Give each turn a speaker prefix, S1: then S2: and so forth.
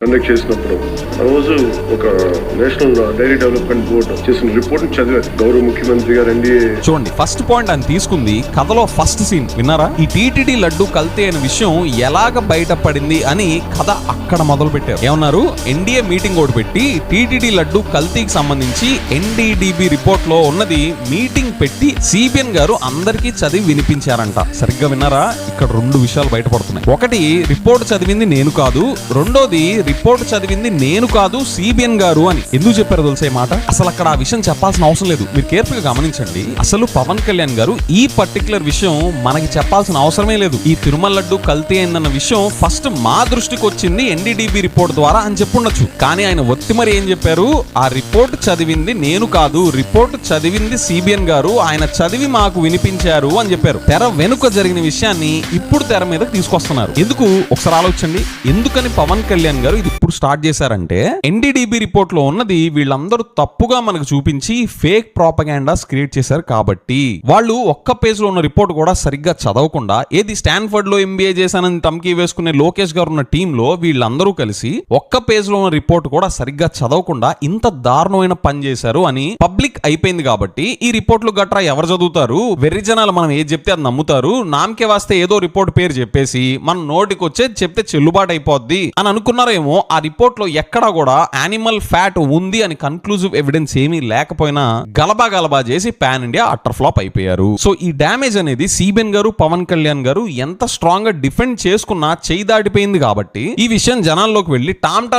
S1: Conduct చేసినప్పుడు ఆ రోజు ఒక నేషనల్ డైరీ డెవలప్మెంట్ బోర్డు చేసిన రిపోర్ట్ చదివారు గౌరవ ముఖ్యమంత్రి గారు ఎన్డీఏ.
S2: చూడండి, ఫస్ట్ పాయింట్ ఆయన తీసుకుంది కథలో ఫస్ట్ సీన్ విన్నారా? ఈ టీటీడీ లడ్డు కల్తీ అయిన విషయం ఎలాగ బయటపడింది అని కథ అక్కడ మొదలు పెట్టారు. ఏమన్నారు? ఎన్డీఏ మీటింగ్ ఒకటి పెట్టి టీటీడీ లడ్డు కల్తీకి సంబంధించి ఎన్డీడీబీ రిపోర్ట్ లో ఉన్నది మీటింగ్ పెట్టి సిబిఎన్ గారు అందరికీ చదివి వినిపించారంట. సరిగ్గా విన్నారా? ఇక్కడ రెండు విషయాలు బయటపడుతున్నాయి. ఒకటి, రిపోర్ట్ చదివింది నేను కాదు. రెండోది, రిపోర్ట్ చదివింది నేను కాదు సిబిఎన్ గారు అని. ఎందుకు చెప్పారో తెలిసే మాట? అసలు అక్కడ ఆ విషయం చెప్పాల్సిన అవసరం లేదు. మీరు కేర్ఫుల్ గా గమనించండి. అసలు పవన్ కళ్యాణ్ గారు ఈ పర్టికులర్ విషయం మనకి చెప్పాల్సిన అవసరమే లేదు. ఈ తిరుమల లడ్డు కల్తీ అయిందన్న విషయం ఫస్ట్ మా దృష్టికి వచ్చింది ఎన్డీడీబీ రిపోర్ట్ ద్వారా అని చెప్పుండొచ్చు. కానీ ఆయన ఒత్తి మరి ఏం చెప్పారు? ఆ రిపోర్ట్ చదివింది నేను కాదు, రిపోర్ట్ చదివింది సిబిఎన్ గారు, ఆయన చదివి మాకు వినిపించారు అని చెప్పారు. తెర వెనుక జరిగిన విషయాన్ని ఇప్పుడు తెర మీదకి తీసుకొస్తున్నారు. ఎందుకు? ఒకసారి ఆలోచించండి. ఎందుకని పవన్ కళ్యాణ్ గారు ఇది ఇప్పుడు స్టార్ట్ చేశారంటే, ఎన్డీడీబీ రిపోర్ట్ లో ఉన్నది వీళ్ళందరూ తప్పుగా మనకు చూపించి ఫేక్ ప్రాపగాండాస్ క్రియేట్ చేశారు కాబట్టి. వాళ్ళు ఒక్క పేజ్ లో ఉన్న రిపోర్ట్ కూడా సరిగ్గా చదవకుండా, ఏది స్టాన్ఫర్డ్ లో ఎంబీఏ చేశానని తమకి వేసుకునే లోకేష్ గారు ఉన్న టీమ్ లో వీళ్ళందరూ కలిసి ఒక్క పేజ్ లో ఉన్న రిపోర్ట్ కూడా సరిగ్గా చదవకుండా ఇంత దారుణమైన పని చేశారు అని పబ్లిక్ అయిపోయింది. కాబట్టి ఈ రిపోర్ట్లు గట్రా ఎవరు చదువుతారు? వెర్రి జనాలు మనం ఏది చెప్తే అది నమ్ముతారు. నామకే వాస్తే ఏదో రిపోర్ట్ పేరు చెప్పేసి మన నోటికి వచ్చేది చెప్తే చెల్లుబాటు అయిపోద్ది అని అనుకున్నారేమో. ఆ రిపోర్ట్ లో ఎక్కడా కూడా యానిమల్ ఫ్యాట్ ఉంది అని కన్క్లూజివ్ ఎవిడెన్స్ ఏమీ లేకపోయినా గలబా చేసి పాన్ ఇండియా అట్టర్ ఫ్లాప్ అయిపోయారు. సో ఈ డ్యామేజ్ అనేది సిబిఎన్ గారు, పవన్ కళ్యాణ్ గారు ఎంత స్ట్రాంగ్ గా డిఫెండ్ చేసుకున్నా చేయి దాటిపోయింది. కాబట్టి ఈ విషయం జనాల్లోకి వెళ్ళి టామ్